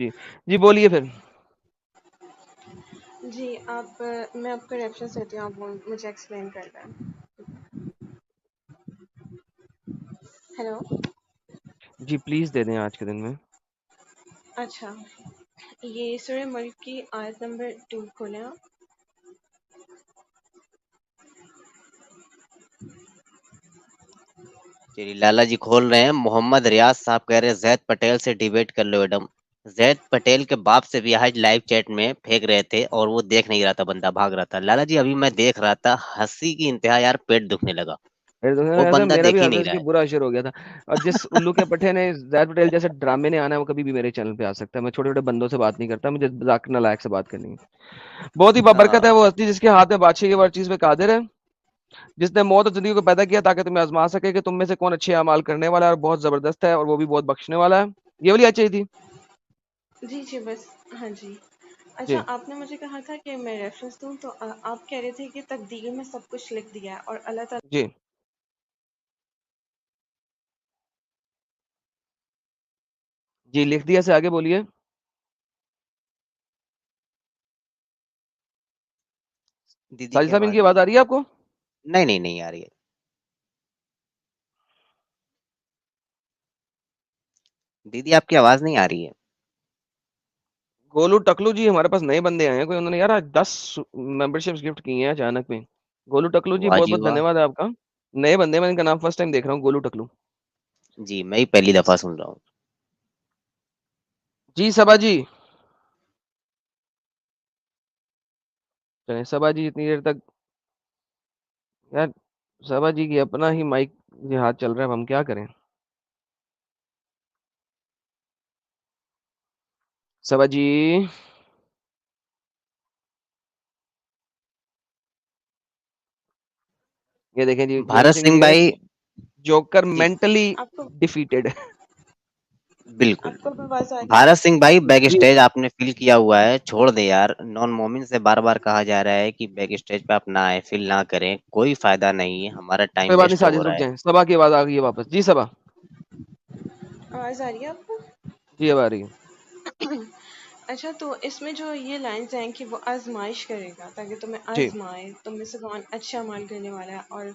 جی جی بولیے پھر. جی میں آپ کو ریفرنس دیتی ہوں, آپ مجھے ایکسپلین کر دیں. ہیلو. جی پلیز دے دیں آج کے دن میں. اچھا, یہ سورہ ملک کی آیت نمبر 2 کھولیں آپ. چلیے لالا جی کھول رہے ہیں. محمد ریاض صاحب کہہ رہے ہیں زید پٹیل سے ڈیبیٹ کر لو ایڈم. زید پٹیل کے باپ سے بھی آج لائیو چیٹ میں پھینک رہے تھے اور وہ دیکھ نہیں رہا تھا, بندہ بھاگ رہا تھا. لالا جی ابھی میں دیکھ رہا تھا, ہنسی کی انتہا یار, پیٹ دکھنے لگا. وہ بندہ میرا بھی دیکھ ہی نہیں ہنس رہا کے ہے. برا اشر ہو گیا تھا. اور جس الو کے پٹھے نے زید پٹیل جیسے ڈرامے نے آنا ہے وہ کبھی بھی میرے چینل پہ آ سکتا ہے. میں چھوٹے چھوٹے بندوں سے بات نہیں کرتا, مجھے ذاکر نالائق سے بات کرنی ہے. بہت ہی بابرکت ہے وہ ہستی جس کے ہاتھ میں بادشاہی اور چیز میں قادر ہے, جس نے موت اور زندگی کو پیدا کیا تاکہ تمہیں آزما سکے کہ تم میں سے کون اچھے اعمال کرنے والا ہے اور بہت زبردست ہے, اور وہ بھی بہت بخشنے والا ہے. یہ والی اچھی تھی. جی بس, ہاں جی. جی اچھا, آپ نے مجھے کہا تھا کہ میں ریفرنس دوں, تو آپ کہہ رہے تھے کہ تقدیر میں سب کچھ لکھ دیا ہے اور اللہ تعالیٰ. جی جی لکھ دیا سے آگے بولیے. دیدی ساجد کی صاحب ان آواز کی نہیں آواز آ آ رہی. رہی ہے آپ کو؟ نہیں آ رہی ہے. دیدی آپ کی آواز نہیں آ رہی ہے. گولو ٹکلو جی ہمارے پاس نئے بندے آئے ہیں, کوئی انہوں نے یار 10 ممبر شپس گفٹ کی ہیں اچانک میں. گولو ٹکلو جی واہ بہت بہت واہ. دھنیہ واد ہے آپ کا. نئے بندے, میں ان کا نام فرسٹ ٹائم دیکھ رہا ہوں, گولو ٹکلو. جی میں ہی پہلی دفعہ سن رہا ہوں. جی صبا جی, چلیں صبا جی اتنی دیر تک یار, صبا جی کی اپنا ہی مائک یہ ہاتھ چل رہا ہے, اب ہم کیا کریں. صبا جی یہ دیکھیں جی, جیمی بھارت سنگھ سنگھ جی ہے بھائی. جوکر جی مینٹلی آپ کو ڈیفیٹڈ. بالکل. آپ کو بھی آواز آ رہی ہے. بھارت سنگھ بھائی بیک جی اسٹیج آپ نے فل کیا ہوا ہے, چھوڑ دے یار. نان مومن سے بار بار کہا جا رہا ہے کہ بیک اسٹیج پہ آپ نہ آئے, فل نہ کریں, کوئی فائدہ نہیں ہے, ہمارا ٹائم کوئی بات نہیں, ویسٹ ہو ساجد رہا رک ہے. جائیں. صبا کی آواز آ گئی ہے واپس. جی صبا. آواز آ رہی ہے آپ کو؟ جی اب آ رہی ہے. اچھا, تو اس میں جو یہ لائنز ہیں کہ وہ آزمائش کرے گا تاکہ تمہیں جی آزمائے, تم میں سے کون اچھا عمل کرنے والا ہے. اور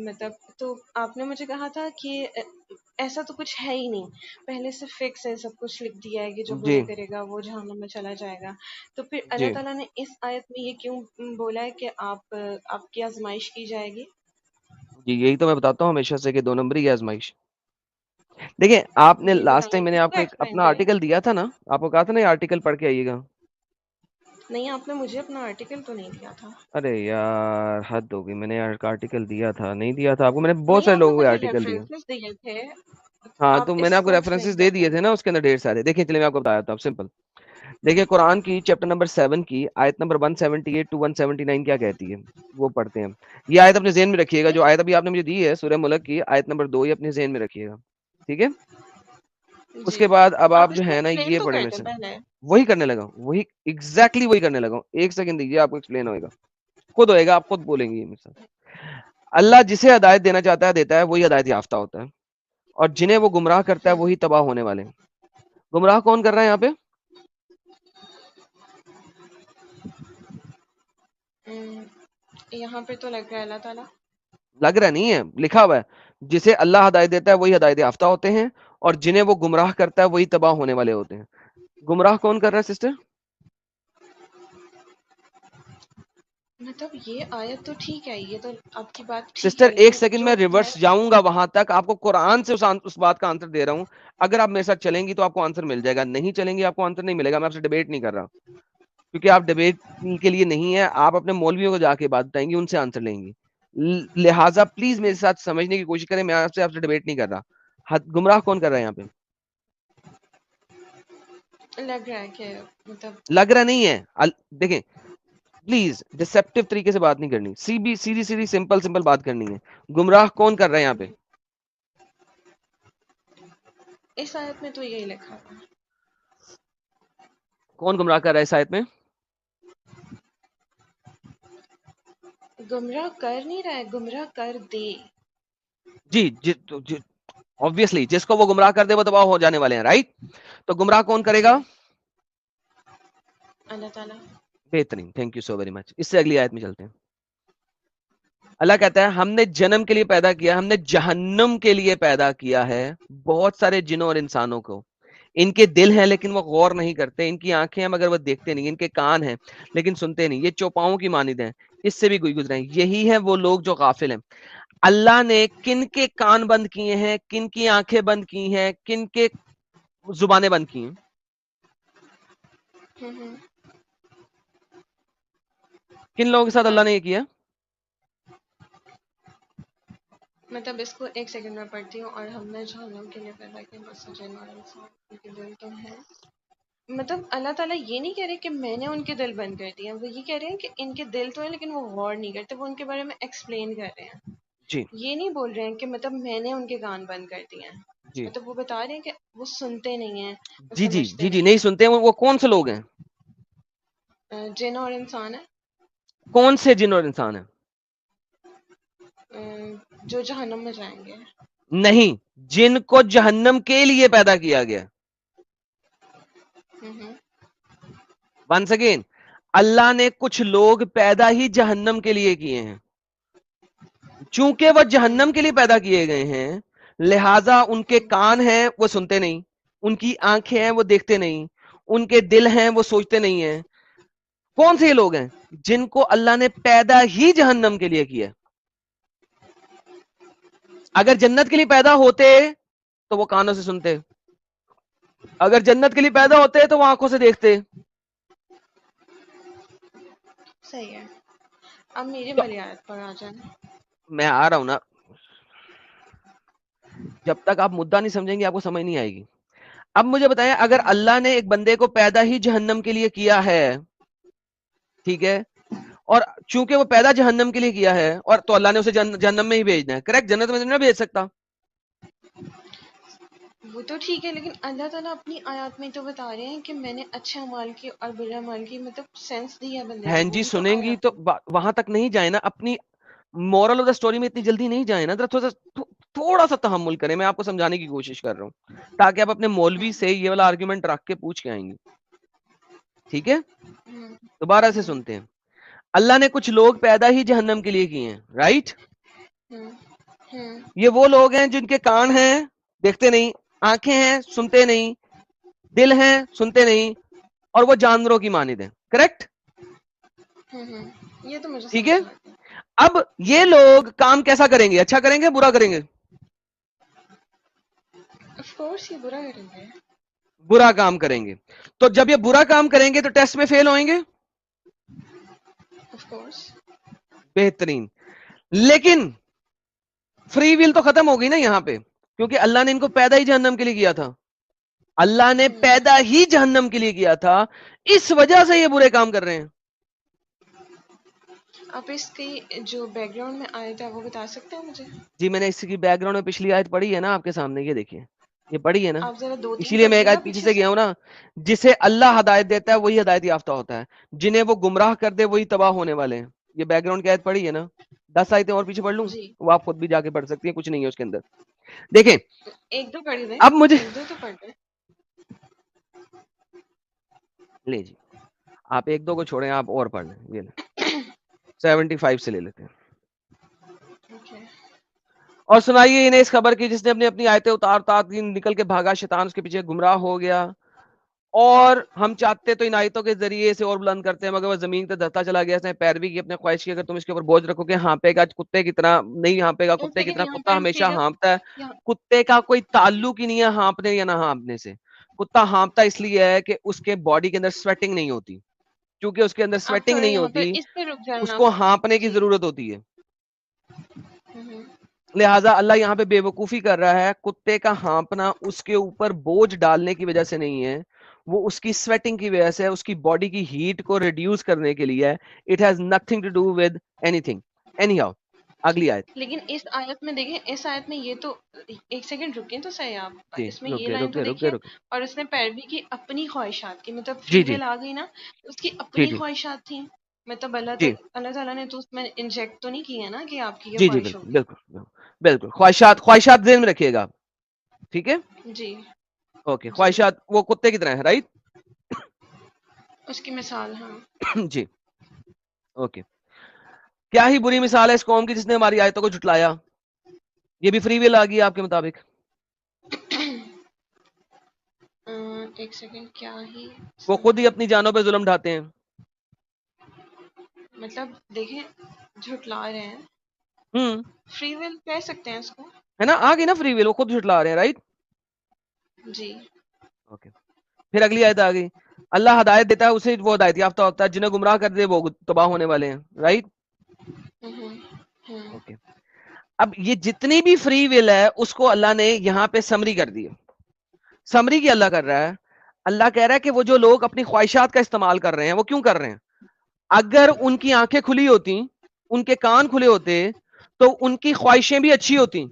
مطلب تو آپ نے مجھے کہا تھا کہ ایسا تو کچھ ہے ہی نہیں, پہلے سے فکس ہے, سب کچھ لکھ دیا ہے کہ جو جی برے کرے گا وہ جہنم میں چلا جائے گا. تو پھر اللہ جی تعالیٰ نے اس آیت میں یہ کیوں بولا ہے کہ آپ کی آزمائش کی جائے گی؟ جی یہی تو میں بتاتا ہوں ہمیشہ سے کہ 2 نمبر کی آزمائش. دیکھیں آپ نے جی لاسٹ ٹائم بتائیں, میں نے اس آپ کو کو ایک ایکسپلین اپنا کریں. آرٹیکل دیا تھا نا, آپ کو کہا تھا نا یہ آرٹیکل پڑھ کے آئیے گا. نہیں, آپ نے مجھے اپنا آرٹیکل تو نہیں دیا تھا. ارے یار حد ہوگئی, میں نے آرٹیکل دیا تھا, نہیں دیا تھا آپ کو, میں نے بہت نہیں, سارے آپ نے لوگوں کو مجھے آرٹیکل دیا. ریفرنسز دیے تھے. ہاں تو آپ میں نے اس آپ کو ایکسپلین ریفرنسز دے کر دیے تھے نا, اس کے اندر ڈھیر سارے. دیکھیں چلیے میں آپ کو بتایا تھا, سمپل. دیکھیں قرآن کی چیپٹر نمبر 7 کی آیت نمبر 178 ٹو 179 کیا کہتی ہے, وہ پڑھتے ہیں. یہ آیت اپنے ذہن میں رکھیے گا, جو آیت ابھی آپ نے مجھے دی ہے سورہ ملک کی آیت نمبر 2, یہ اپنے ذہن میں رکھیے گا, ٹھیک ہے. اس جی, کے بعد اب آپ اس جو کو ہے نا ایکسپلین یہ تو پڑھیں کر میں دیں سے پہلے. وہی کرنے لگا ہوں, وہی ایگزیکٹلی وہی کرنے لگا ہوں. 1 سیکنڈ دیجیے, آپ کو ایکسپلین ہوئے گا, خود ہوئے گا, آپ خود بولیں گے. یہ مثال, اللہ جسے ہدایت دینا چاہتا ہے دیتا ہے, وہی ہدایت یافتہ ہوتا ہے, اور جنہیں وہ گمراہ کرتا ہے وہی تباہ ہونے والے ہیں. گمراہ کون کر رہا ہے یہاں پہ؟ یہاں پہ تو لگ رہا ہے اللہ تعالیٰ. لگ رہا نہیں ہے, لکھا ہوا ہے, جسے اللہ ہدایت دیتا ہے وہی ہدایت یافتہ ہوتے ہیں, اور جنہیں وہ گمراہ کرتا ہے وہی تباہ ہونے والے ہوتے ہیں. گمراہ کون کر رہا ہے سسٹر؟ مطلب یہ آیت تو ٹھیک ہے, یہ تو آپ کی بات ٹھیک سسٹر ہے, ایک لیکن سیکنڈ جو میں ہے ریورس جاؤں گا وہاں تک, آپ کو قرآن سے اس بات کا آنسر دے رہا ہوں. اگر آپ میرے ساتھ چلیں گی تو آپ کو آنسر مل جائے گا, نہیں چلیں گی آپ کو آنسر نہیں ملے گا. میں آپ سے ڈیبیٹ نہیں کر رہا, کیونکہ آپ ڈیبیٹ کے لیے نہیں ہے. آپ اپنے مولویوں کو جا کے بات بتائیں گی, ان سے آنسر لیں گی. لہٰذا پلیز میرے ساتھ سمجھنے کی کوشش کریں, میں آپ سے ڈیبیٹ نہیں کر رہا. گمراہ کون کر رہا ہے یہاں پہ؟ لگ رہا ہے کہ مطلب لگ رہا نہیں ہے. دیکھیں پلیز ڈسپٹیو طریقے سے بات نہیں کرنی, سیدھی سمپل بات کرنی ہے. گمراہ کون کر رہا ہے یہاں پہ؟ اس آیت میں تو یہی لکھا ہوا ہے. کون گمراہ کر رہا ہے اس آیت میں؟ گمراہ کر نہیں رہا ہے, گمراہ کر دے. جی obviously جس کو وہ گمراہ کر دے وہ تباہ ہو جانے والے ہیں, رائٹ. تو گمراہ کون کرے گا؟ اللہ تعالیٰ. بہترین, thank you so very much. اس سے اگلی آیت میں چلتے ہیں. اللہ کہتا ہے ہم نے جنم کے لیے پیدا کیا, ہم نے جہنم کے لیے پیدا کیا ہے بہت سارے جنوں اور انسانوں کو. ان کے دل ہیں لیکن وہ غور نہیں کرتے, ان کی آنکھیں ہیں مگر وہ دیکھتے نہیں, ان کے کان ہیں لیکن سنتے نہیں, یہ چوپاؤں کی مانند ہیں, اس سے بھی کوئی گزرے ہیں. یہی ہے وہ لوگ جو غافل ہیں. اللہ نے کن کے کان بند کیے ہیں, کن کی آنکھیں بند کی ہیں, کن کے زبانیں بند کی ہیں؟ کن لوگوں کے ساتھ اللہ نے یہ کیا؟ مطلب اس کو ایک سیکنڈ میں پڑھتی ہوں. اور ہم نے جہنم کے لیے پیدا کیا بس جن اور انسان ان کے دل تو ہیں. مطلب اللہ تعالیٰ یہ نہیں کہہ رہے کہ میں نے ان کے دل بند کر دیے, وہ یہ کہہ رہے ہیں کہ ان کے دل تو ہیں لیکن وہ غور نہیں کرتے, وہ ان کے بارے میں ایکسپلین کر رہے ہیں. جی یہ نہیں بول رہے ہیں کہ مطلب میں نے ان کے کان بند کر دیے ہیں. جی مطلب وہ بتا رہے ہیں کہ وہ سنتے نہیں ہیں, وہ جی جی سمجھتے جی جی نہیں سنتے. وہ کون سے لوگ ہیں؟ جن اور انسان ہے. کون سے جن اور انسان ہیں؟ جو جہنم میں جائیں گے. نہیں, جن کو جہنم کے لیے پیدا کیا گیا. ونس اگین, اللہ نے کچھ لوگ پیدا ہی جہنم کے لیے کیے ہیں. چونکہ وہ جہنم کے لیے پیدا کیے گئے ہیں لہذا ان کے کان ہیں وہ سنتے نہیں, ان کی آنکھیں ہیں وہ دیکھتے نہیں, ان کے دل ہیں وہ سوچتے نہیں ہیں. کون سے یہ لوگ ہیں؟ جن کو اللہ نے پیدا ہی جہنم کے لیے کیا. اگر جنت کے لیے پیدا ہوتے تو وہ کانوں سے سنتے, اگر جنت کے لیے پیدا ہوتے تو وہ آنکھوں سے دیکھتے. صحیح ہے. اب میری تو والی آیت پر آ جائیں. میں آ رہا ہوں نا, جب تک آپ مدعا نہیں سمجھیں گے آپ کو سمجھ نہیں آئے گی. اب مجھے بتائیں, اگر اللہ نے ایک بندے کو پیدا ہی جہنم کے لیے کیا ہے, ٹھیک ہے, اور چونکہ وہ پیدا جہنم کے لیے کیا ہے, اور تو اللہ نے اسے جہنم میں ہی بھیجنا ہے, کریکٹ, جنت میں نہیں بھیج سکتا. وہ تو ٹھیک ہے, لیکن اللہ تعالیٰ اپنی آیات میں تو بتا رہے ہیں کہ میں نے اچھے اعمال کی اور برے اعمال کی مطلب سینس دی ہے بندے بہن کو, وہ جی بھی تو سنیں گی آیات تو میں. وہاں تک نہیں جائے نا, اپنی مورل آف دا اسٹوری میں اتنی جلدی نہیں جائے نا, تھوڑا سا تحمل کریں. میں آپ کو سمجھانے کی کوشش کر رہا ہوں تاکہ آپ اپنے مولوی سے یہ والا آرگیومنٹ رکھ کے پوچھ کے آئیں گے. ٹھیک ہے, دوبارہ سے سنتے ہیں. اللہ نے کچھ لوگ پیدا ہی جہنم کے لیے کیے ہیں, رائٹ. یہ وہ لوگ ہیں جن کے کان ہیں دیکھتے نہیں, آنکھیں ہیں سنتے نہیں, دل ہیں سنتے نہیں, اور وہ جانوروں کی مانند ہیں, کریکٹ. یہ تو مجھے ٹھیک ہے, سمجھ آ گیا. اب یہ لوگ کام کیسا کریں گے, اچھا کریں گے برا کریں گے؟ آف کورس یہ برا کریں گے. برا کام کریں گے. تو جب یہ برا کام کریں گے تو ٹیسٹ میں فیل ہوئیں گے. Of course. بہترین. لیکن فری ویل تو ختم ہوگی نا یہاں پہ, کیونکہ اللہ نے ان کو پیدا ہی جہنم کے لیے کیا تھا. اللہ نے پیدا ہی جہنم کے لیے کیا تھا, اس وجہ سے یہ برے کام کر رہے ہیں. آپ اس کی جو بیک گراؤنڈ میں آیا تھا وہ بتا سکتے ہیں مجھے؟ جی میں نے اس کی بیک گراؤنڈ میں پچھلی آیت پڑھی ہے نا آپ کے سامنے, یہ دیکھیے یہ پڑھی ہے نا, آپ ذرا 2-3 اسی لیے پڑھ میں ایک دیں نا آیت پیچھے سے گیا ہوں نا. جسے اللہ ہدایت دیتا ہے وہی ہدایت یافتہ ہوتا ہے, جنہیں وہ گمراہ کر دے وہی تباہ ہونے والے ہیں. یہ بیک گراؤنڈ کی آیت پڑھی ہے نا, 10 آیتیں اور پیچھے پڑھ لوں, جی. وہ آپ خود بھی جا کے پڑھ سکتی ہیں, کچھ نہیں ہے اس کے اندر. دیکھیں ایک دو پڑھ دیں, اب مجھے ایک دو تو پڑھ دیں. لے جی آپ ایک دو کو چھوڑیں, آپ اور پڑھ لیں. یہ 75 سے لے لیتے ہیں. اور سنائیے انہیں اس خبر کی جس نے اپنی اپنی آیتیں اتار نکل کے بھاگا, شیطان اس کے پیچھے گمراہ ہو گیا. اور ہم چاہتے تو ان آیتوں کے ذریعے سے اور بلند کرتے ہیں مگر وہ زمین پہ دھستا چلا گیا, اس نے پیروی کی اپنے خواہش کی. اگر تم اس کے اوپر بوجھ رکھو گے ہانپے گا کتے کی طرح, نہیں ہانپے گا کتے کی طرح. کتا ہمیشہ ہانپتا ہے, کتے کا کوئی تعلق ہی نہیں ہے ہانپنے یا نہ ہانپنے سے. کتا ہانپتا اس لیے ہے کہ اس کے باڈی کے اندر سویٹنگ نہیں ہوتی, کیونکہ اس کے اندر آپ سویٹنگ تھوڑا نہیں یہاں پر ہوتی, اس پہ رک جائیں اس آپ. کو ہانپنے کی جی. ضرورت ہوتی ہے. لہٰذا اللہ یہاں پہ بے وقوفی کر رہا ہے. کتے کا ہانپنا اس کے اوپر بوجھ ڈالنے کی وجہ سے نہیں ہے, وہ اس کی سویٹنگ کی وجہ سے, اس کی باڈی کی ہیٹ کو ریڈیوس کرنے کے لیے ہے. It has nothing to do with اینی تھنگ. اینی ہاؤ, اگلی آیت. لیکن اس آیت میں دیکھیں, اس آیت میں یہ تو ایک سیکنڈ رکیں تو صحیح آپ, جی اس میں یہ رکے لائن تو رکے رکے دیکھیے, رکے اور اس نے پیروی کی اپنی خواہشات کی, مطلب جی فری جی ویل آ گئی نا, اس کی جی اپنی جی خواہشات تھیں. مطلب جی اللہ تعالیٰ نے تو اس میں انجیکٹ تو نہیں کیا نا کہ آپ کی یہ جی جی خواہش بالکل ہوگی. بالکل بالکل. خواہشات ذہن میں رکھیے گا. ٹھیک ہے جی اوکے خواہشات وہ کتے کی طرح ہے رائٹ اس کی مثال ہاں جی اوکے کیا ہی بری مثال ہے اس قوم کی جس نے ہماری آیتوں کو جھٹلایا یہ بھی فری ول آ گئی آپ کے مطابق ایک سیکنڈ کیا ہی وہ خود ہی اپنی جانوں پہ ظلم ڈھاتے ہیں مطلب دیکھیں جھٹلا رہے ہیں فری ول کہہ سکتے ہیں اس کو ہے نا آ گئی نا فری ول وہ خود جھٹلا رہے ہیں رائٹ جی اوکے پھر اگلی آیت آ گئی اللہ ہدایت دیتا ہے اسے وہ ہدایت یافتہ ہوتا ہے جنہیں گمراہ کر دے وہ تباہ ہونے والے ہیں رائٹ اوکے اب یہ جتنی بھی فری ول ہے اس کو اللہ نے یہاں پہ سمری کر دی سمری کی اللہ کر رہا ہے اللہ کہہ رہا ہے کہ وہ جو لوگ اپنی خواہشات کا استعمال کر رہے ہیں وہ کیوں کر رہے ہیں اگر ان کی آنکھیں کھلی ہوتی ان کے کان کھلے ہوتے تو ان کی خواہشیں بھی اچھی ہوتی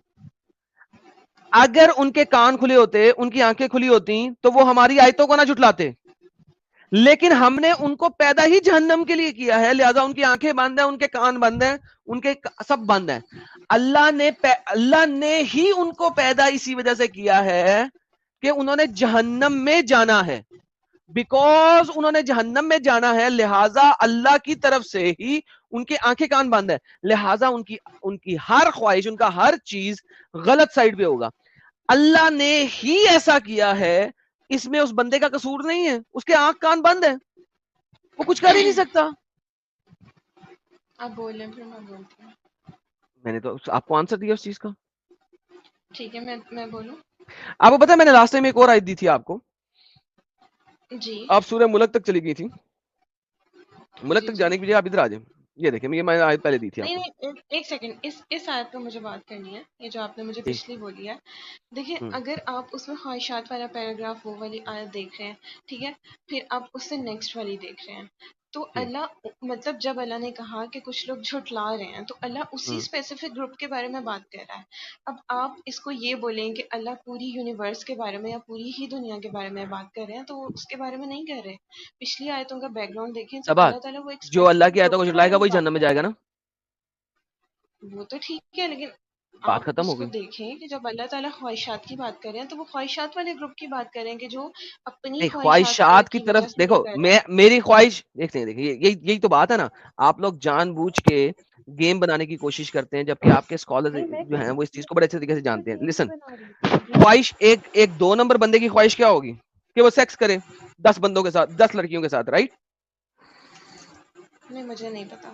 اگر ان کے کان کھلے ہوتے ان کی آنکھیں کھلی ہوتی تو وہ ہماری آیتوں کو نہ جھٹلاتے لیکن ہم نے ان کو پیدا ہی جہنم کے لیے کیا ہے لہذا ان کی آنکھیں بند ہیں ان کے کان بند ہیں ان کے سب بند ہیں اللہ نے ہی ان کو پیدا اسی وجہ سے کیا ہے کہ انہوں نے جہنم میں جانا ہے بیکوز انہوں نے جہنم میں جانا ہے لہذا اللہ کی طرف سے ہی ان کی آنکھیں کان بند ہے لہذا ان کی ہر خواہش ان کا ہر چیز غلط سائڈ پہ ہوگا اللہ نے ہی ایسا کیا ہے اس میں اس بندے کا قصور نہیں ہے اس کے آنکھ کان بند ہے وہ کچھ کر ہی نہیں سکتا آپ بول رہے ہیں پھر میں بولتی ہوں میں نے تو آپ کو آنسر دیا اس چیز کا ٹھیک ہے میں بولوں آپ کو پتا میں نے راستے میں ایک اور آیت دی تھی آپ کو جی آپ سورہ ملک تک چلی گئی تھی ملک جی تک جی جانے کے لیے آپ ادھر آ جائیں یہ دیکھیں یہ میں نے آیت پہلے دی تھی آپ نہیں کو نہیں ایک سیکنڈ اس آیت پہ مجھے بات کرنی ہے یہ جو آپ نے مجھے جی پچھلی بولی ہے دیکھیں اگر آپ اس میں خواہشات والا پیراگراف وہ والی آیت دیکھ رہے ہیں ٹھیک ہے پھر آپ اس سے نیکسٹ والی دیکھ رہے ہیں تو اللہ مطلب جب اللہ نے کہا کہ کچھ لوگ جھٹلا رہے ہیں تو اللہ اسی اسپیسیفک گروپ کے بارے میں بات کر رہا ہے اب آپ اس کو یہ بولیں کہ اللہ پوری یونیورس کے بارے میں یا پوری ہی دنیا کے بارے میں بات کر رہے ہیں تو وہ اس کے بارے میں نہیں کر رہے پچھلی آیتوں کا بیک گراؤنڈ دیکھیں تو سبا اللہ تعالیٰ وہ ایک جو اللہ اسپیسیفک کی آیتوں گروپ کو کے جھٹلائے بارے گا میں وہی بات جہنم میں کر جائے رہا گا نا ہے وہ تو ٹھیک ہے لیکن بات آپ ختم اس ہو کو گئی دیکھیں کہ جب اللہ تعالیٰ خواہشات کی بات کریں تو وہ خواہشات والے گروپ کی بات کریں کہ جو اپنی نہیں خواہشات خواہشات کی کی طرف وجہ سے دیکھو یہ کر رہے ہیں میری خواہش دیکھتے دیکھیں یہی تو بات ہے نا آپ لوگ جان بوجھ کے گیم بنانے کی کوشش کرتے ہیں جبکہ آپ کے اسکالر نہیں میں جو ہیں وہ اس چیز کو بڑے اچھے طریقے سے جانتے ہیں گیم نہیں لسن بنا رہی خواہش ایک 2 نمبر بندے کی خواہش کیا ہوگی کہ وہ سیکس کرے 10 بندوں کے ساتھ 10 لڑکیوں کے ساتھ رائٹ نہیں مجھے نہیں پتا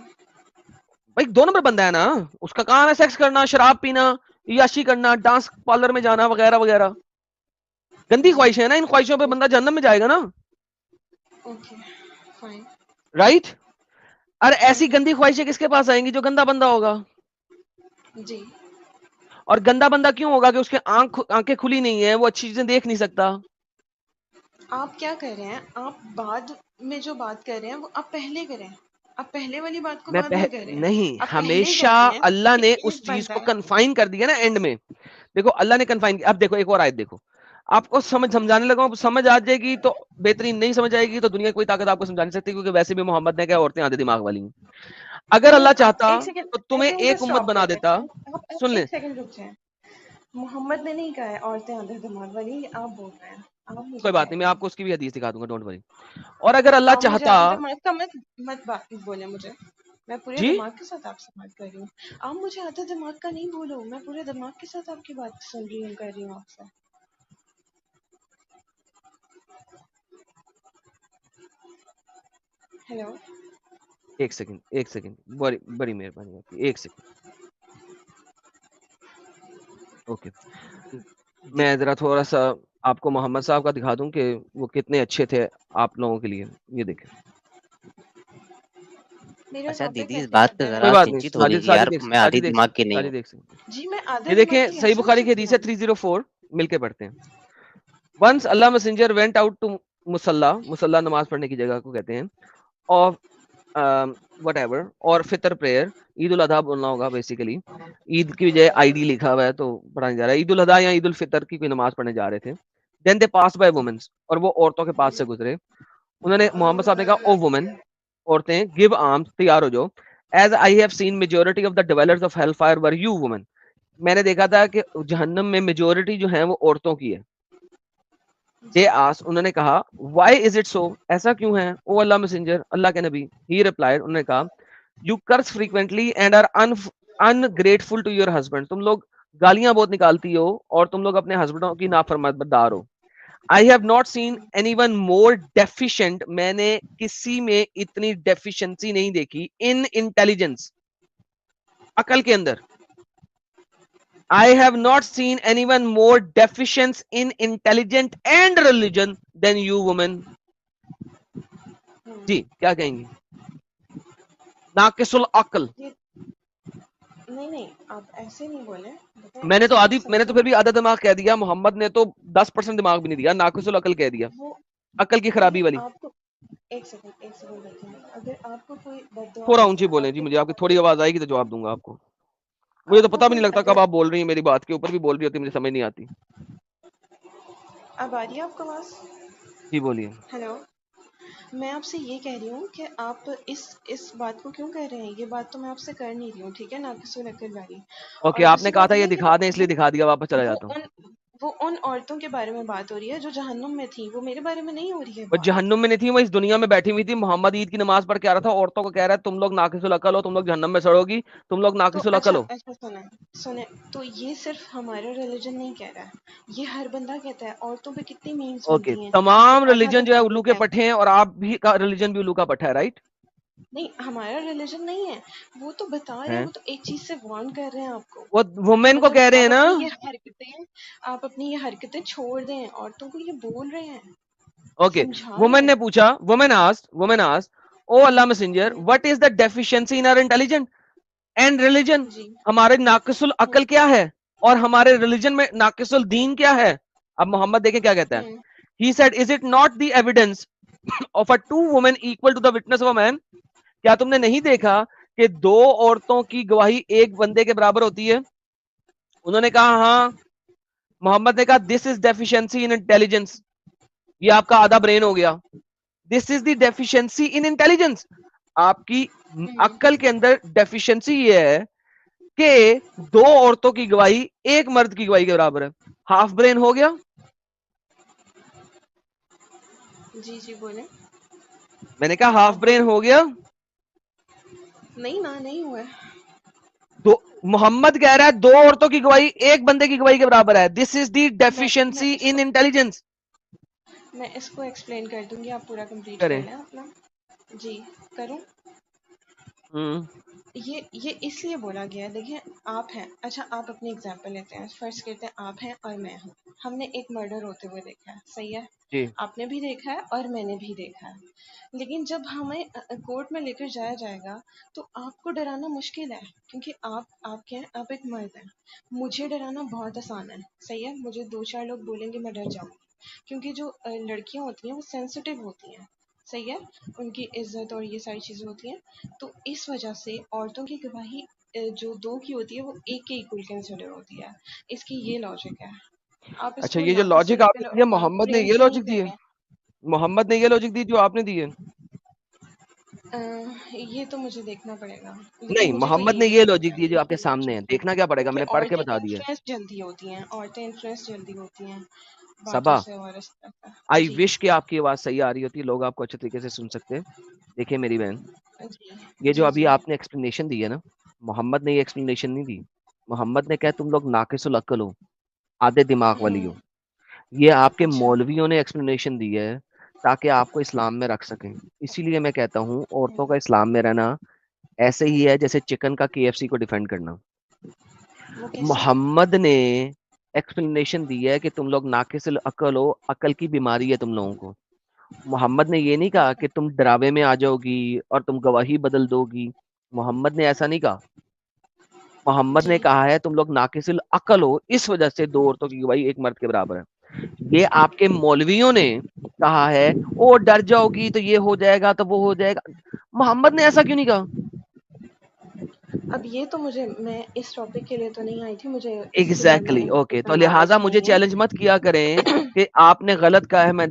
بھائی 2 نمبر بندہ ہے نا اس کا کام ہے سیکس کرنا شراب پینا عیاشی کرنا ڈانس پارلر میں جانا وغیرہ وغیرہ گندی جی خواہش ہے نا ان خواہشوں پہ بندہ جہنم میں جائے گا نا اوکے فائن رائٹ اور ایسی گندی خواہشیں کس کے پاس آئیں گی جو گندا بندہ ہوگا جی اور گندا بندہ کیوں ہوگا کہ اس کے آنکھیں کھلی نہیں ہے وہ اچھی چیزیں دیکھ نہیں سکتا آپ کیا کر رہے ہیں آپ بعد میں جو بات کر رہے ہیں وہ آپ پہلے کریں آپ پہلے والی بات کو بعد میں کریں نہیں آپ پہلے ہمیشہ کہہ رہے ہیں اللہ کہ نے اس ایک چیز بندہ کو ہے کنفائن کر دیا نا اینڈ میں دیکھو اللہ نے کنفائن کیا اب دیکھو ایک اور آیت دیکھو آپ کو سمجھانے لگا سمجھ آ جائے گی تو بہترین نہیں سمجھ آئے گی تو دنیا کوئی طاقت آپ کو سمجھا نہیں سکتی کیونکہ ویسے بھی محمد نے کیا عورتیں آدھے دماغ والی ہیں اگر نہیں اللہ آپ چاہتا ایک سیکنڈ تو آئی تمہیں تھنک ایک امت اسٹاپ بنا کر دیتا دیں آپ سن لیں ایک سیکنڈ رک جائیں محمد نے نہیں کہا ہے عورتیں آدھے دماغ والی آپ بول رہے ہیں آپ مجھے کوئی بات کہہ نہیں میں رہے آپ ہیں کو اس کی بھی حدیث دکھا دوں گا ڈونٹ وری اور اگر اللہ آپ مجھے چاہتا آدھے دماغ کا مت بات بولیں مجھے میں پورے جی دماغ کے ساتھ آپ سے بات کر رہی ہوں آپ مجھے آدھے دماغ کا نہیں بولو میں پورے دماغ کے ساتھ آپ کی بات سن رہی ہوں کر رہی ہوں آپ سے ہیلو ایک سیکنڈ بڑی مہربانی آپ کی ایک سیکنڈ اوکے میں ذرا تھوڑا سا آپ کو محمد صاحب کا دکھا دوں کہ وہ کتنے اچھے تھے آپ لوگوں کے لیے یہ دیکھیں میرا اچھا ٹاپک دیدی اس ویسے بات پہ ادھر کوئی ذرا ہے بات نہیں سنجیت ہو رہی کہ یار میں آدھی دماغ کی نہیں ہوں دیکھ سکتے جی میں یہ آدھے دماغ دیکھیں کی صحیح کیسے ہو بخاری کی سکتی حدیث ہے ہوں 304 مل کے پڑھتے ہیں ونس اللہ میسنجر وینٹ آؤٹ ٹو مصلی نماز پڑھنے کی جگہ کو کہتے ہیں اور وٹ ایور اور فطر پریئر عید الاضحیٰ بولنا ہوگا بیسیکلی عید کی بجائے آئی ڈی لکھا ہوا ہے تو پڑھا نہیں جا رہا ہے عید الاضحیٰ یا عید الفطر کی کوئی نماز پڑھنے جا رہے تھے دین دے پاس بائی وومنس اور وہ عورتوں کے پاس سے گزرے انہوں نے محمد صاحب نے کہا او وومن عورتیں گیو آرمز تیار ہو جاؤ as I have seen majority of the dwellers of hell fire were you women میں نے دیکھا تھا کہ جہنم میں میجورٹی جو ہیں وہ عورتوں کی ہے. جی انہوں نے کہا وائی از اٹ سو, ایسا کیوں ہے, او اللہ میسنجر, اللہ کے نبی. ہی ریپلائڈ, انہوں نے کہا you curse frequently and are ungrateful to your husband, تم لوگ گالیاں بہت نکالتی ہو اور تم لوگ اپنے ہسبینڈوں کی نافرمانبردار ہو. I have not seen anyone more deficient, میں نے کسی میں اتنی ڈیفیشنسی نہیں دیکھی in intelligence, عقل کے اندر. I have not seen anyone more deficient in intelligence and religion than you women. جی کیا کہیں گی؟ ناقص العقل. نہیں آپ ایسے نہیں بولے. میں نے تو پھر بھی آدھا دماغ کہہ دیا, محمد نے تو 10% دماغ بھی نہیں دیا, ناقص العقل کہہ دیا, عقل کی خرابی والی. آپ کو ایک سیکنڈ دیکھیں, اگر آپ کو کوئی بد دعا تھوڑا ہو اونچی جائے, بولیں آپ جی, کو مجھے آپ کی تھوڑی آواز آئے گی تو جواب دوں گا آپ کو. مجھے تو پتہ بھی نہیں لگتا کب آپ بول رہی ہیں, میری بات کے اوپر بھی بول رہی ہوتی, مجھے سمجھ نہیں آتی. اب آ رہی ہے آپ کو آواز؟ جی بولیے. ہیلو, میں آپ سے یہ کہہ رہی ہوں کہ آپ اس بات کو کیوں کہہ رہے ہیں. یہ بات تو میں آپ سے کر نہیں رہی ہوں, ٹھیک ہے, ناقص العقل والی. اوکے, اور آپ نے دوسری کہا بات تھا یہ ہے کہ دکھا دیں, اس لیے دکھا دیا, واپس چلا جاتا ہوں. وہ ان عورتوں کے بارے میں بات ہو رہی ہے جو جہنم میں تھیں, وہ میرے بارے میں نہیں ہو رہی ہے وہ بات. جہنم میں نہیں تھی, وہ اس دنیا میں بیٹھی ہوئی تھی. محمد عید کی نماز پڑھ کے آ رہا تھا, عورتوں کو کہہ رہا ہے تم لوگ ناقص العقل ہو, تم لوگ جہنم میں سڑو گی, تم لوگ تو ناقص العقل ہو. سنیں تو یہ صرف ہمارا ریلیجن نہیں کہہ رہا ہے, یہ ہر بندہ کہتا ہے. عورتوں پہ کتنی میمز اوکے, بنتی ہیں کہ تمام آدھا ریلیجن جو ہے دماغ الو کے ہوتا ہے. پٹھے ہیں, اور آپ بھی کا ریلیجن بھی الو کا پٹھا ہے, رائٹ؟ نہیں, ہمارا ریلیجن نہیں ہے, وہ تو بتا رہے ہیں, وہ تو ایک چیز سے وارن کر رہے ہیں آپ کو. وہ وومین کو مطلب کہہ رہے ہیں آپ نا. اپنی یہ حرکتیں چھوڑ دیں, عورتوں کو یہ بول رہے ہیں, اوکے, سمجھا رہے وومن نے ہیں. پوچھا, women asked, O Allah messenger, what is the deficiency in our intelligence and religion? جی ہمارے ناقص العقل کیا ہے اور ہمارے ریلیجن میں ناقص الدین کیا ہے؟ اب محمد دیکھیں کیا کہتا ہے. He said, is it not the evidence of a two women equal to the witness of a man? کیا تم نے نہیں دیکھا کہ دو عورتوں کی گواہی ایک بندے کے برابر ہوتی ہے؟ انہوں نے کہا ہاں. محمد نے کہا this is deficiency in intelligence, یہ آپ کا آدھا برین ہو گیا. دس از دی ڈیفیشنسی ان انٹیلیجنس, آپ کی عقل کے اندر ڈیفیشنسی یہ ہے کہ دو عورتوں کی گواہی ایک مرد کی گواہی کے برابر ہے. ہاف برین ہو گیا. جی بولیں. میں نے کہا ہاف برین ہو گیا. نہیں ہوا. محمد کہہ رہا ہے دو عورتوں کی گواہی ایک بندے کی گواہی کے برابر ہے. دس از دی ڈیفیشنسی ان انٹیلیجنس. میں اس کو ایکسپلین کر دوں گی, آپ پورا کمپلیٹ کریں. کر لیں اپنا. جی کروں. یہ اس لیے بولا گیا ہے, دیکھیں آپ ہیں, اچھا آپ اپنی اگزامپل لیتے ہیں, فرض کرتے ہیں آپ ہیں اور میں ہوں, ہم نے ایک مرڈر ہوتے ہوئے دیکھا ہے, صحیح ہے, جی آپ نے بھی دیکھا ہے اور میں نے بھی دیکھا ہے. لیکن جب ہمیں کورٹ میں لے کر جایا جائے گا تو آپ کو ڈرانا مشکل ہے, کیونکہ آپ کیا ہیں, آپ ایک مرد ہیں. مجھے ڈرانا بہت آسان ہے, صحیح ہے, مجھے دو چار لوگ بولیں گے میں ڈر جاؤں گی, کیونکہ جو لڑکیاں ہوتی ہیں وہ سینسیٹیو ہوتی ہیں, صحیح ہے, ان کی عزت اور یہ ساری چیزیں ہوتی ہیں. تو اس وجہ سے عورتوں کی گواہی جو دو کی ہوتی ہے وہ ایک کے ایکول کنسیڈر ہوتی ہے. اس کی یہ لاجک ہے. آپ اس اچھا, کو یہ جو ناقص لاجک آپ العقل نے دی ہے, محمد نے برین یہ سے نہیں لاجک دی کہہ ہے, رہے. محمد نے یہ لاجک دی جو آپ نے دی ہے. یہ تو مجھے دیکھنا پڑے گا, لیکن نہیں, مجھے تو محمد نے یہی یہ لگتا لاجک دی ہے ہے, جو آپ کے یہی سامنے ہے. لاجک دیکھنا کیا پڑے گا, میں کہ نے پڑھ کے عورتیں بتا دی ہے. انفلوئنس جلدی ہوتی ہیں, عورتیں انفلوئنس جلدی ہوتی ہیں باتوں صبا, سے اور اس طرح کا. آئی جی وش کہ آپ کی آواز صحیح آ رہی ہوتی, لوگ آپ کو اچھے طریقے سے سن سکتے. دیکھیں میری بہن, جی یہ جو جی ابھی جی آپ نے ایکسپلینیشن دی ہے نا, محمد نے یہ ایکسپلینیشن نہیں دی. محمد نے کہا تم لوگ ناقص العقل ہو, آدھے دماغ والی ہو. یہ آپ کے اچھا. مولویوں نے ایکسپلینیشن دی ہے تاکہ آپ کو اسلام میں رکھ سکیں. اسی لیے میں کہتا ہوں عورتوں کا اسلام میں رہنا ایسے ہی ہے جیسے چکن کا KFC کو ڈیفینڈ کرنا. وہ کیسے؟ محمد نے ایکسپلینیشن دی ہے کہ تم لوگ ناقص العقل ہو, عقل کی بیماری ہے تم لوگوں کو. محمد نے یہ نہیں کہا کہ تم ڈراوے میں آ جاؤ گی اور تم گواہی بدل دو گی. محمد نے ایسا نہیں کہا. محمد جی نے کہا ہے تم لوگ ناقص العقل ہو, اس وجہ سے دو عورتوں کی گواہی ایک مرد کے برابر ہے. یہ آپ کے مولویوں نے کہا ہے, او ڈر جاؤ گی تو یہ ہو جائے گا تو وہ ہو جائے گا. محمد نے ایسا کیوں نہیں کہا؟ اب یہ تو میں اس ٹاپک کے لیے تو نہیں آئی تھی, مجھے اس کے بارے میں ایگزیکٹلی. اوکے, تو لہٰذا نالج مجھے نہیں ہے. چیلنج مت کیا کریں کہ آپ نے غلط کہا ہے, میں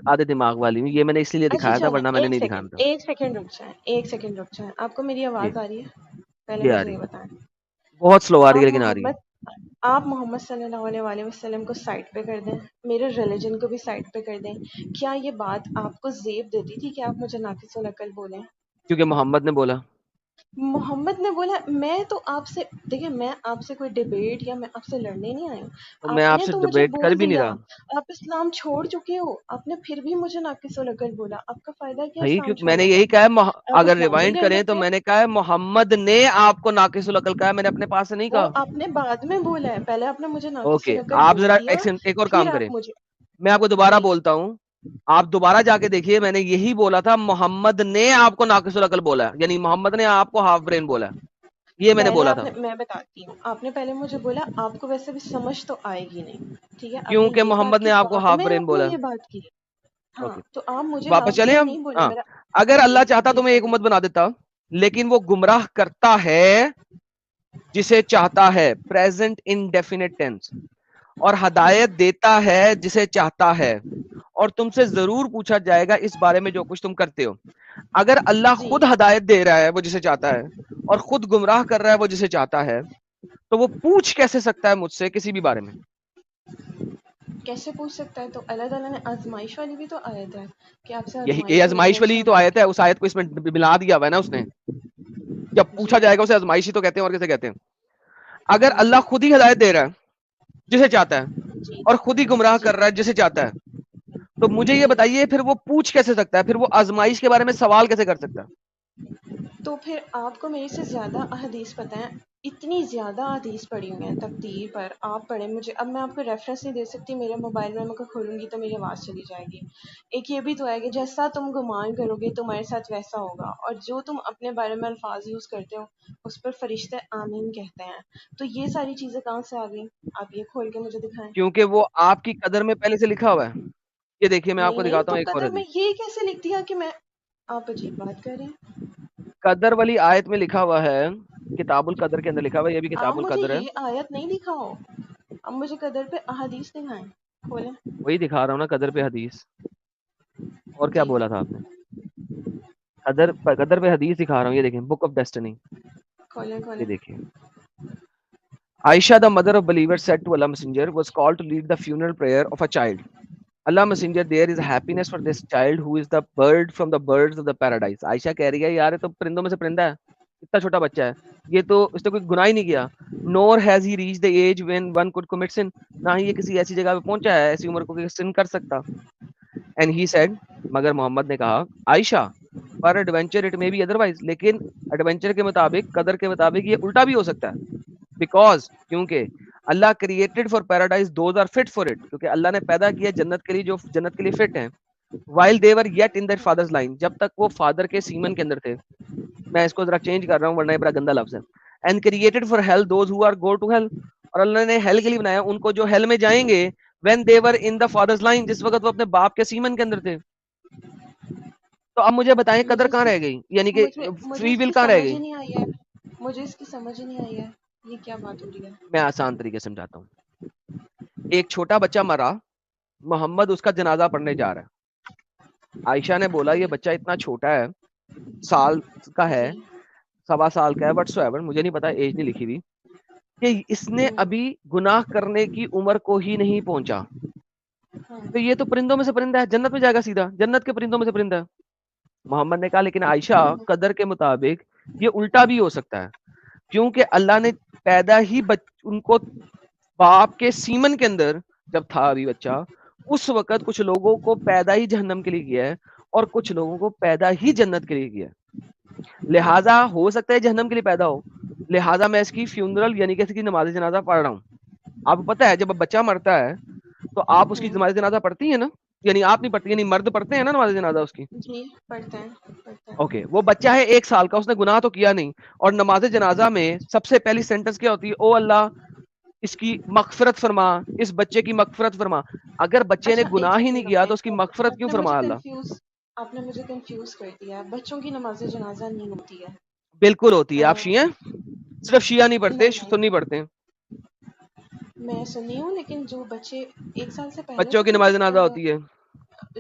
آدھے دماغ والی ہوں. یہ میں نے اس لیے اچھا دکھایا تھا, چلیں, ورنہ میں نے نہیں دکھانا تھا. ایک سیکنڈ رک جائیں. آپ کو میری جی آواز آ رہی ہے؟ پہلے جی, آ مجھے رہی یہ ہے, بتائیں. بہت سلو آ رہی ہے آپ لیکن آ رہی ہے. آپ محمد صلی اللہ علیہ وآلہ وسلم کو سائڈ پہ کر دیں، میرے ریلیجن کو بھی سائڈ پہ کر دیں، کیا یہ بات آپ کو زیب دیتی تھی کہ آپ مجھے ناقص العقل بولیں؟ کیونکہ محمد نے بولا. محمد نے بولا، میں تو آپ سے دیکھیں، میں آپ سے کوئی ڈیبیٹ یا میں آپ سے لڑنے نہیں آئی ہوں، تو میں آپ آپ نے سے تو مجھے ڈبیٹ کر بول بھی نہیں دیا، رہا آپ اسلام چھوڑ چکے ہو، آپ نے پھر بھی مجھے ناقص العقل بولا، آپ کا فائدہ کیا بھائی، اسلام کیونکہ میں نے چھوڑنے کا؟ یہی کہا ہے آپ اگر اسلام ہی ریوائنڈ لے کریں تو لیتے، میں نے کہا ہے محمد نے آپ کو ناقص العقل کہا ہے، میں نے اپنے پاس سے نہیں وہ کہا. آپ نے بعد میں بولا ہے، پہلے آپ نے مجھے ناقص اوکے، العقل آپ بول ذرا دیا، ایک اور پھر کام کریں، آپ مجھے میں آپ کو دوبارہ جی بولتا ہوں، آپ دوبارہ جا کے دیکھیے، میں نے یہی بولا تھا محمد نے آپ کو ناقص العقل بولا ہے، یعنی محمد نے آپ کو ہاف برین بولا ہے، یہ میں نے بولا تھا. میں بتاتی ہوں، آپ نے پہلے مجھے بولا آپ کو ویسے بھی سمجھ تو آئے گی نہیں، ٹھیک ہے، آپ نے کیونکہ یہ بات محمد کی، نے آپ کو بعد ہاف میں برین آپ نے بولا. یہ بات کی، ہاں اوکے، تو آپ مجھے واپس ہاف چلیں برین ہم. نہیں بولے ہاں، میرا. اگر جی اللہ چاہتا جی تو میں ایک چلیں. امت بنا دیتا، لیکن وہ گمراہ کرتا ہے جسے چاہتا ہے، پریزنٹ انڈیفینٹ ٹینس، اور ہدایت دیتا ہے جسے چاہتا ہے، اور تم سے ضرور پوچھا جائے گا اس بارے میں جو کچھ تم کرتے ہو. اگر اللہ جی خود ہدایت دے رہا ہے وہ جسے چاہتا ہے، اور خود گمراہ کر رہا ہے وہ جسے چاہتا ہے، تو وہ پوچھ کیسے سکتا ہے مجھ سے کسی بھی بارے میں؟ کیسے پوچھ سکتا ہے؟ تو اللہ تعالیٰ نے آزمائش والی بھی تو آیت ہے کہ آپ سے یہ آزمائش میں آزمائش لیں والی تو انشاءاللہ. آیت ہے، اس آیت کو اس میں ملا دیا ہوا ہے نا اس نے. جب پوچھا جی جائے گا اسے آزمائشی تو کہتے ہیں، اور کیسے کہتے ہیں؟ اگر ہاں اللہ خود ہی ہدایت دے رہا ہے جسے چاہتا ہے، جی اور خود ہی گمراہ جی کر رہا ہے جسے چاہتا ہے، تو مجھے یہ جی بتائیے پھر وہ پوچھ کیسے سکتا ہے؟ پھر وہ آزمائش کے بارے میں سوال کیسے کر سکتا ہے؟ تو پھر آپ کو میرے سے زیادہ احادیث پتہ ہیں، اتنی زیادہ احادیث پڑھی ہوئی ہیں تقدیر پر، آپ پڑھیں. مجھے اب میں آپ کو ریفرنس نہیں دے سکتی، میرے موبائل میں کو کھولوں گی تو میری آواز چلی جائے گی. ایک یہ بھی تو ہے کہ جیسا تم گمان کرو گے تمہارے ساتھ ویسا ہوگا، اور جو تم اپنے بارے میں الفاظ یوز کرتے ہو اس پر فرشتے آمین کہتے ہیں. تو یہ ساری چیزیں کہاں سے آ گئی؟ آپ یہ کھول کے مجھے دکھائیں. کیونکہ وہ آپ کی قدر میں پہلے سے لکھا ہوا ہے. یہ دیکھیے میں آپ نہیں کو نہیں، دکھاتا تو ہوں ایک اور قدر میں حدیث. یہ کیسے لکھ دیا کہ میں، آپ عجیب بات کر رہے ہیں. قدر والی آیت میں لکھا ہوا ہے، کتاب القدر کے اندر لکھا ہوا ہے، یہ بھی آپ کتاب مجھے القدر ہے. یہ آیت نہیں دکھاؤ، اب مجھے قدر پہ احادیث دکھائیں، کھولیں. وہی دکھا رہا ہوں نا، قدر پہ حدیث. اور کیا جی بولا تھا آپ نے؟ قدر پہ حدیث دکھا رہا ہوں، یہ دیکھیں، بک آف ڈیسٹنی. کھولیں یہ کھولیں. دیکھیں، Aisha, the mother of believers, said to Allah Messenger, was called to lead the funeral prayer of a child. Allah Messenger, there is happiness for this child who is the bird from the birds of the paradise. عائشہ کہہ رہی ہے یار یہ تو پرندوں میں سے پرندہ ہے، اتنا چھوٹا بچہ ہے، یہ تو اس نے کوئی گناہ ہی نہیں کیا. Nor has he reached the age when one could commit sin. نہ ہی یہ کسی ایسی جگہ پہ پہنچا ہے ایسی عمر کو کہ سن کر سکتا. And he said, مگر محمد نے کہا، عائشہ پر ایڈونچر اٹ میں بھی ادروائز، لیکن ایڈونچر کے مطابق، قدر کے مطابق یہ الٹا بھی ہو سکتا ہے. بیکاز کیونکہ اللہ created for paradise those are fit for it, کیونکہ اللہ نے پیدا کیا جنت کے لیے جو جنت کے لیے فٹ ہیں. While they were yet in that father's line, جب تک وہ فادر کے سیمن کے اندر تھے. میں اس کو ذرا چینج کر رہا ہوں ورنہ یہ بڑا گندا لفظ ہے. And created for hell those who are go to hell, اور اللہ نے ہیل کے لیے بنایا ان کو جو ہیل میں جائیں گے. When they were in the father's line, جس وقت وہ اپنے باپ کے سیمن کے اندر تھے. تو اب مجھے بتائیں قدر مجھے اس کہاں کی رہ گئی، یعنی کہ مجھے فری اس ول کی کہاں رہ سمجھ گئی؟ ہی نہیں آئی ہے، مجھے اس کی سمجھ ہی نہیں آئی ہے، یہ کیا بات ہو رہی ہے. میں آسان طریقے سے سمجھاتا ہوں. ایک چھوٹا بچہ مرا، محمد اس کا جنازہ پڑھنے جا رہا ہے. عائشہ نے بولا جی یہ بچہ اتنا چھوٹا ہے، سال کا ہے، جی 1.25 سال کا ہے، وٹس ایور، مجھے نہیں پتا، ایج نہیں لکھی ہوئی، کہ اس نے ابھی گناہ کرنے کی عمر کو ہی نہیں پہنچا. ہاں تو یہ تو پرندوں میں سے پرندہ ہے، جنت میں جائے گا سیدھا، جنت کے پرندوں میں سے پرندہ ہے. محمد نے کہا لیکن عائشہ قدر کے مطابق یہ الٹا بھی ہو سکتا ہے، کیونکہ اللہ نے پیدا ہی ان کو باپ کے سیمن کے اندر جب تھا ابھی بچہ، اس وقت کچھ لوگوں کو پیدا ہی جہنم کے لیے کیا ہے، اور کچھ لوگوں کو پیدا ہی جنت کے لیے کیا ہے. لہٰذا ہو سکتا ہے جہنم کے لیے پیدا ہو، لہٰذا میں اس کی فیونرل یعنی کہ اس کی نماز جنازہ پڑھ رہا ہوں. آپ کو پتا ہے جب بچہ مرتا ہے تو آپ اس کی نماز جنازہ پڑھتی ہیں نا، یعنی آپ نہیں پڑھتی، یعنی مرد پڑھتے ہیں نا نماز جنازہ اس کی. جی پڑھتے ہیں پڑھتے ہیں. اوکے، وہ بچہ ہے 1 سال کا، اس نے گناہ تو کیا نہیں، اور نماز جنازہ میں سب سے پہلی سینٹنس کیا ہوتی ہے؟ او اللہ اس کی مغفرت فرما، اس بچے کی مغفرت فرما. اگر بچے نے اچھا ایک گناہ ہی نہیں سیکنڈ کیا تو اس کی رکیں، مغفرت کیوں فرما اللہ؟ آپ نے مجھے کنفیوز کر دیا. بچوں کی نماز جنازہ نہیں ہوتی ہے. بالکل ہوتی ہے. آپ شیعہ ہیں؟ صرف شیعہ نہیں پڑھتے، نہیں سنی پڑھتے ہیں. میں سنی ہوں، لیکن جو بچے 1 سال سے پہلے بچوں تو کی نماز جنازہ ہوتی ہے.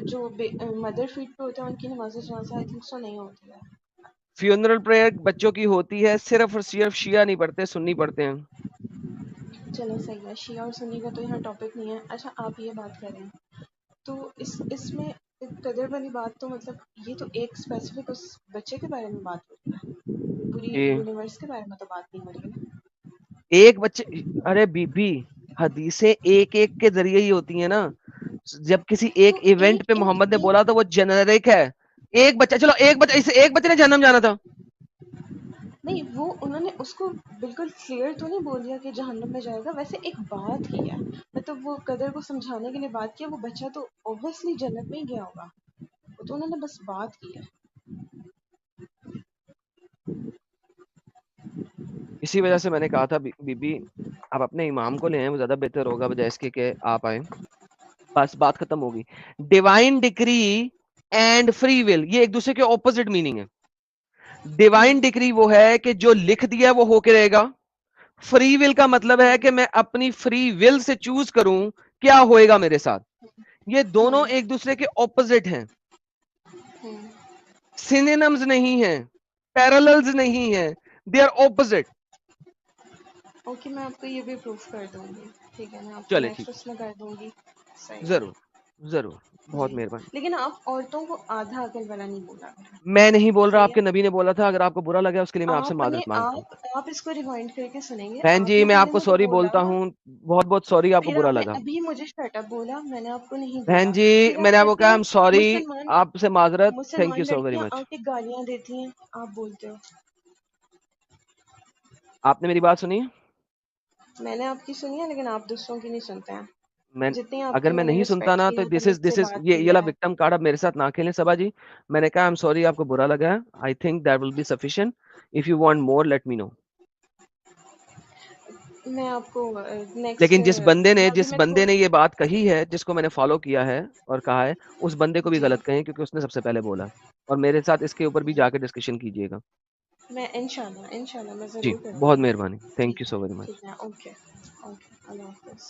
جو مدر فیڈ پہ ہوتے ہیں ان کی نماز جنازہ آئی تھنک سو نہیں ہوتی ہے. فیونرل پریئر بچوں کی ہوتی ہے، صرف اور صرف شیعہ نہیں پڑھتے، سنی پڑھتے ہیں. چلو صحیح ہے، شیعہ اور سنی کا تو یہاں ٹاپک نہیں ہے. اچھا آپ یہ بات کریں تو اس میں قدر والی بات تو مطلب یہ تو ایک اسپیسیفک اس بچے کے بارے میں بات ہو رہی ہے، پوری کہ یونیورس کے بارے میں تو بات نہیں ہو رہی ہے. ایک بچے، ارے بی بی حدیثیں ایک ایک کے ذریعے ہی ہوتی ہیں نا. جب کسی ایک تو ایونٹ پہ محمد نے بولا تو وہ جنریک ہے. ایک بچہ، چلو ایک بچہ، اسے ایک بچے نے جہنم جانا تھا. نہیں، وہ انہوں نے اس کو بالکل کلیئر تو نہیں بول دیا کہ جہنم میں جائے گا، ویسے ایک بات کی ہے، مطلب وہ قدر کو سمجھانے کے لیے بات کیا. وہ بچہ تو اوبویسلی جنت میں ہی گیا ہوگا، وہ تو انہوں نے بس بات کی ہے. اسی وجہ سے میں نے کہا تھا بی بی آپ اپنے امام کو لے آئیں، وہ زیادہ بہتر ہوگا بجائے اس کے کہ آپ آئیں. بس بات ختم ہوگی. ڈیوائن ڈکری اینڈ فری ول یہ ایک دوسرے کے اپوزٹ میننگ ہے. ڈیوائن ڈکری وہ ہے کہ جو لکھ دیا وہ ہو کے رہے گا. فری ول کا مطلب ہے کہ میں اپنی فری ول سے چوز کروں کیا ہوئے گا میرے ساتھ. یہ دونوں ایک دوسرے کے اپوزٹ ہیں، سینونمز نہیں ہیں، پیراللز نہیں ہیں، دے آر اپوزٹ. اوکے، میں آپ کو یہ بھی پروف کر دوں گی. ٹھیک ہے، میں آپ کو چلے ٹھیک، نیکسٹ میں کر دوں گی. صحیح ہے ضرور ضرور، بہت جی. مہربانی. لیکن آپ عورتوں کو آدھا عقل والا نہیں بولا کریں. میں نہیں بول رہا، صحیح آپ کے ہے، نبی نے بولا تھا. اگر آپ کو برا لگا اس کے لیے میں آپ سے آپ نے معذرت مانگتا ہوں. آپ اس کو ریوائنڈ کر کے سنیں گے. بہن آپ جی نے میں آپ پہلے کو مجھے سوری بولا، بولتا ہوں، بہت بہت سوری آپ کو پھر برا آپ نے لگا. ابھی مجھے شٹ اپ بولا، میں نے آپ کو نہیں بہن بولا. جی پھر میں آپ نے آپ کو کہتے کہا ہیں ہم سوری، مسلمان آپ سے معذرت، تھینک یو مسلمان سو ویری لڑکیاں مچ. آ کے گالیاں دیتی ہیں، آپ بولتے ہو. آپ نے میری بات سنی؟ میں نے آپ کی سنی ہے لیکن آپ دوسروں کی نہیں سنتے ہیں. میں جتنی آپ اگر کی میں میں نے نہیں سنتا رسپیکٹ نا کی تو ہے، دس تمیز از سے بات یہ کی والا ہے. وکٹم کارڈ اب میرے ساتھ نہ کھیلیں صبا جی. میں نے کہا I'm sorry آپ کو برا لگا ہے. I think that will be sufficient. If you want more let me know. میں آپ کو نیکسٹ لیکن جس ابھی میں بندے نے یہ بات کہی ہے، جس کو میں نے فالو کیا ہے اور کہا ہے، اس بندے کو بھی جی، غلط کہیں کیونکہ اس نے سب سے پہلے بولا. اور میرے ساتھ اس کے اوپر بھی جا کے ڈسکشن کیجیے گا. میں انشاءاللہ میں جی ضرور کروں بہت گی. مہربانی، تھینک ٹھیک یو ہے، سو ویری مچ. ٹھیک ہے. اوکے اوکے، اللہ حافظ.